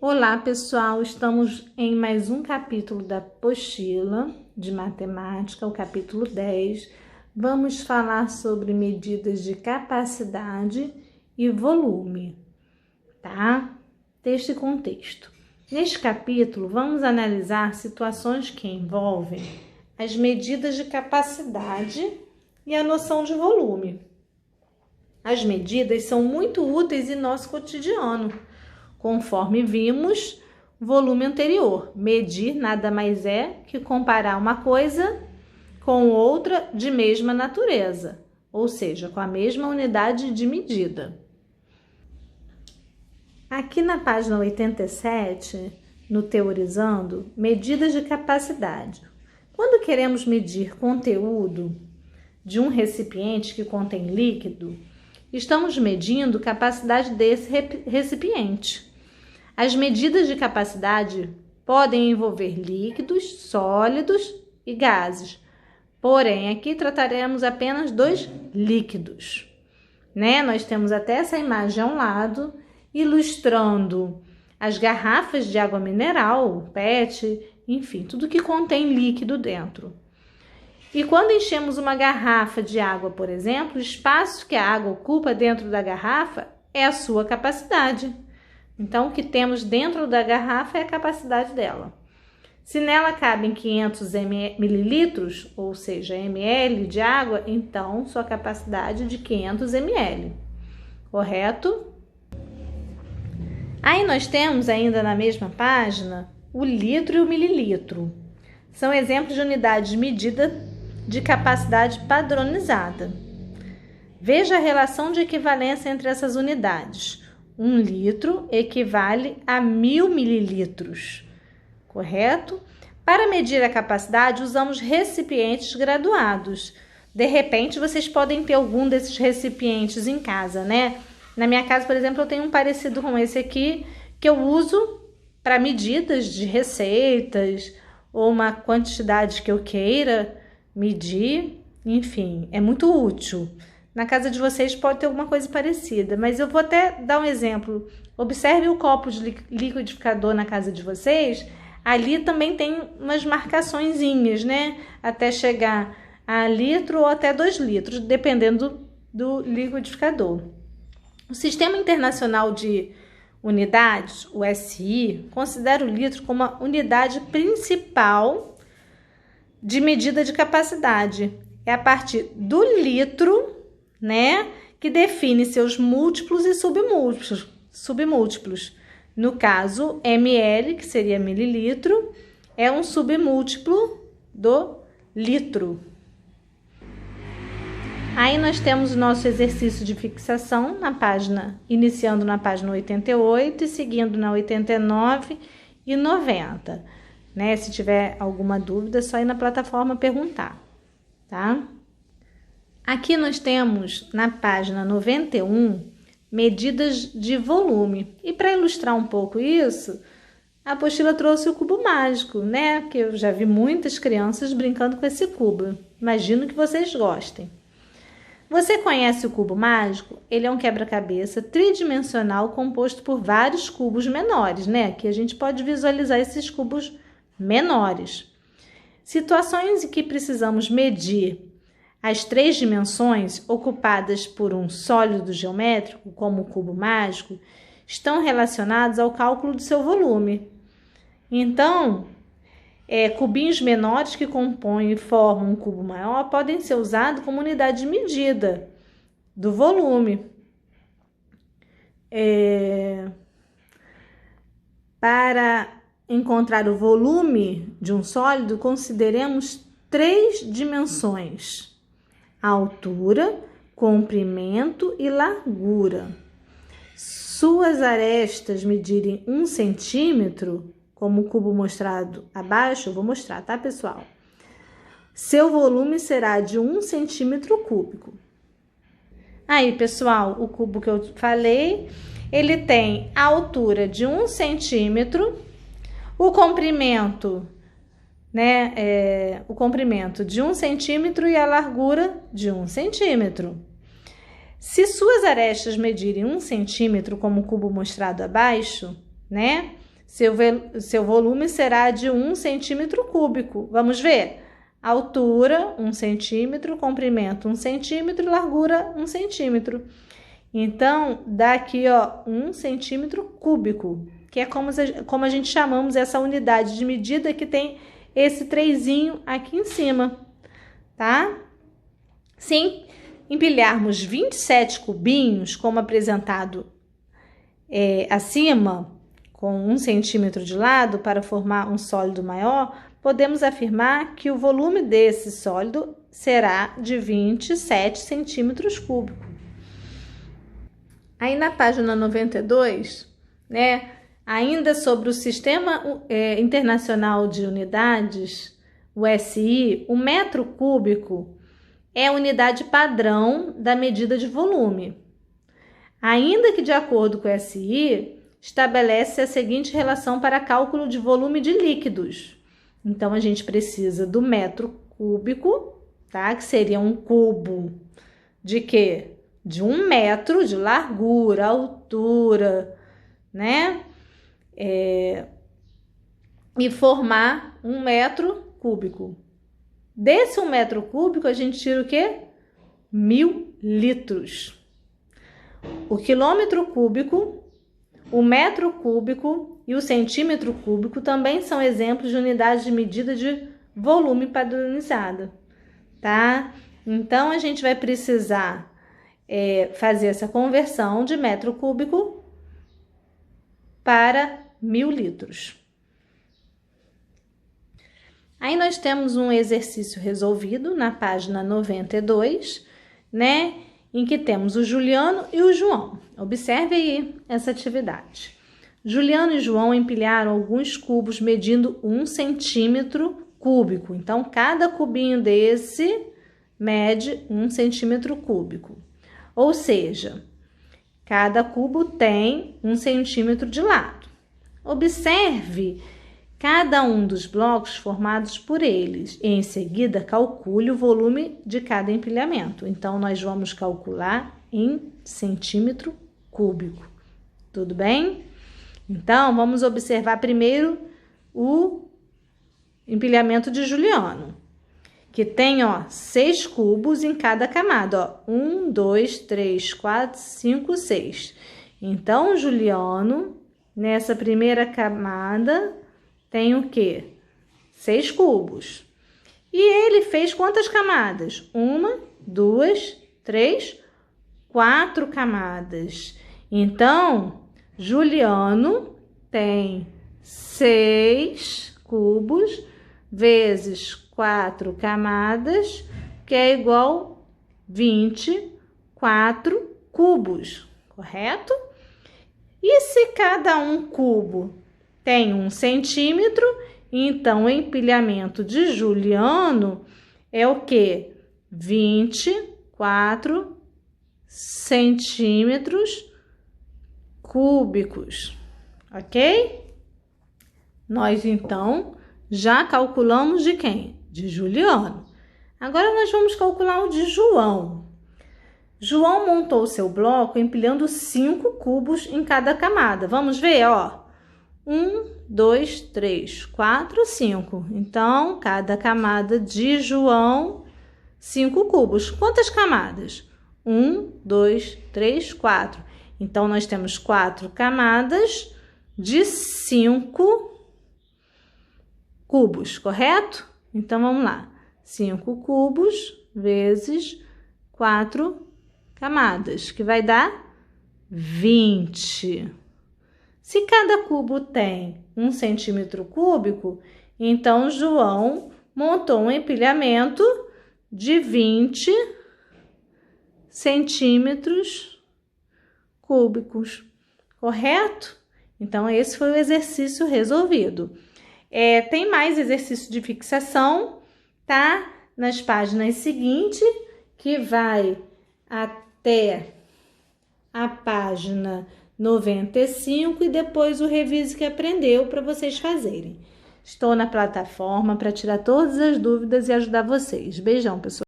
Olá, pessoal! Estamos em mais um capítulo da apostila de matemática, o capítulo 10. Vamos falar sobre medidas de capacidade e volume, tá? Texto e contexto. Neste capítulo, vamos analisar situações que envolvem as medidas de capacidade e a noção de volume. As medidas são muito úteis em nosso cotidiano. Conforme vimos no volume anterior, medir nada mais é que comparar uma coisa com outra de mesma natureza, ou seja, com a mesma unidade de medida. Aqui na página 87, no Teorizando, medidas de capacidade. Quando queremos medir conteúdo de um recipiente que contém líquido, estamos medindo capacidade desse recipiente. As medidas de capacidade podem envolver líquidos, sólidos e gases. Porém, aqui trataremos apenas dos líquidos, né? Nós temos até essa imagem ao lado, ilustrando as garrafas de água mineral, PET, enfim, tudo que contém líquido dentro. E quando enchemos uma garrafa de água, por exemplo, o espaço que a água ocupa dentro da garrafa é a sua capacidade. Então, o que temos dentro da garrafa é a capacidade dela. Se nela cabem 500 mililitros, ou seja, ml de água, então sua capacidade é de 500 ml, correto? Aí nós temos ainda na mesma página o litro e o mililitro. São exemplos de unidades de medida de capacidade padronizada. Veja a relação de equivalência entre essas unidades. 1 litro equivale a 1000 mililitros, correto? Para medir a capacidade, usamos recipientes graduados. De repente, vocês podem ter algum desses recipientes em casa, né? Na minha casa, por exemplo, eu tenho um parecido com esse aqui, que eu uso para medidas de receitas ou uma quantidade que eu queira medir. Enfim, é muito útil. Na casa de vocês pode ter alguma coisa parecida, mas eu vou até dar um exemplo. Observe o copo de liquidificador na casa de vocês. Ali também tem umas marcaçõezinhas, né? Até chegar a litro ou até 2 litros, dependendo do liquidificador. O Sistema Internacional de Unidades, o SI, considera o litro como a unidade principal de medida de capacidade. É a partir do litro, né, que define seus múltiplos e submúltiplos. No caso, ml, que seria mililitro, é um submúltiplo do litro. Aí nós temos o nosso exercício de fixação iniciando na página 88 e seguindo na 89 e 90. Né? Se tiver alguma dúvida, é só ir na plataforma perguntar, tá? Aqui nós temos na página 91 medidas de volume. E para ilustrar um pouco isso, a apostila trouxe o cubo mágico, né? Porque eu já vi muitas crianças brincando com esse cubo. Imagino que vocês gostem. Você conhece o cubo mágico? Ele é um quebra-cabeça tridimensional composto por vários cubos menores, né? Aqui a gente pode visualizar esses cubos menores. Situações em que precisamos medir as 3 dimensões ocupadas por um sólido geométrico, como o cubo mágico, estão relacionadas ao cálculo do seu volume. Então, cubinhos menores que compõem e formam um cubo maior podem ser usados como unidade de medida do volume. Para encontrar o volume de um sólido, consideremos 3 dimensões: altura, comprimento e largura. Suas arestas medirem 1 centímetro, como o cubo mostrado abaixo, eu vou mostrar, tá, pessoal? Seu volume será de 1 centímetro cúbico. Aí, pessoal, o cubo que eu falei, ele tem a altura de 1 centímetro, o comprimento, né, o comprimento de 1 centímetro e a largura de 1 centímetro. Se suas arestas medirem 1 centímetro, como o cubo mostrado abaixo, né, seu volume será de 1 centímetro cúbico. Vamos ver? Altura, 1 centímetro, comprimento, 1 centímetro, largura, 1 centímetro. Então, dá aqui, ó, 1 centímetro cúbico, que é como a gente chamamos essa unidade de medida que tem esse trezinho aqui em cima, tá? Se empilharmos 27 cubinhos, como apresentado acima, com 1 centímetro de lado, para formar um sólido maior, podemos afirmar que o volume desse sólido será de 27 centímetros cúbicos. Aí na página 92, né, ainda sobre o Sistema Internacional de Unidades, o SI, o metro cúbico é a unidade padrão da medida de volume. Ainda que de acordo com o SI, estabelece a seguinte relação para cálculo de volume de líquidos. Então, a gente precisa do metro cúbico, tá? Que seria um cubo de quê? De 1 metro de largura, altura, né? E formar 1 metro cúbico. Desse 1 metro cúbico, a gente tira o quê? 1000 litros. O quilômetro cúbico, o metro cúbico e o centímetro cúbico também são exemplos de unidades de medida de volume padronizada, tá? Então, a gente vai precisar fazer essa conversão de metro cúbico para 1000 litros. Aí nós temos um exercício resolvido na página 92, né? Em que temos o Juliano e o João. Observe aí essa atividade. Juliano e João empilharam alguns cubos medindo 1 centímetro cúbico. Então, cada cubinho desse mede 1 centímetro cúbico. Ou seja, cada cubo tem 1 centímetro de lado. Observe cada um dos blocos formados por eles. E, em seguida, calcule o volume de cada empilhamento. Então, nós vamos calcular em centímetro cúbico. Tudo bem? Então, vamos observar primeiro o empilhamento de Juliano, que tem, ó, 6 cubos em cada camada, ó. 1, 2, 3, 4, 5, 6. Então, Juliano, nessa primeira camada, tem o quê? 6 cubos. E ele fez quantas camadas? 1, 2, 3, 4 camadas. Então, Juliano tem 6 cubos vezes 4 camadas, que é igual 24 cubos, correto? E se cada um cubo tem 1 centímetro, então o empilhamento de Juliano é o quê? 24 centímetros cúbicos, ok? Nós, então, já calculamos de quem? De Juliano. Agora, nós vamos calcular o de João. João montou seu bloco empilhando 5 cubos em cada camada. Vamos ver, ó. 1, 2, 3, 4, 5. Então, cada camada de João, 5 cubos. Quantas camadas? 1, 2, 3, 4. Então, nós temos 4 camadas de 5 cubos, correto? Então, vamos lá. 5 cubos vezes 4 camadas, que vai dar 20. Se cada cubo tem 1 centímetro cúbico, então João montou um empilhamento de 20 centímetros cúbicos, correto? Então, esse foi o exercício resolvido. Tem mais exercício de fixação, tá? Nas páginas seguintes, que vai até a página 95 e depois o Revise que Aprendeu para vocês fazerem. Estou na plataforma para tirar todas as dúvidas e ajudar vocês. Beijão, pessoal!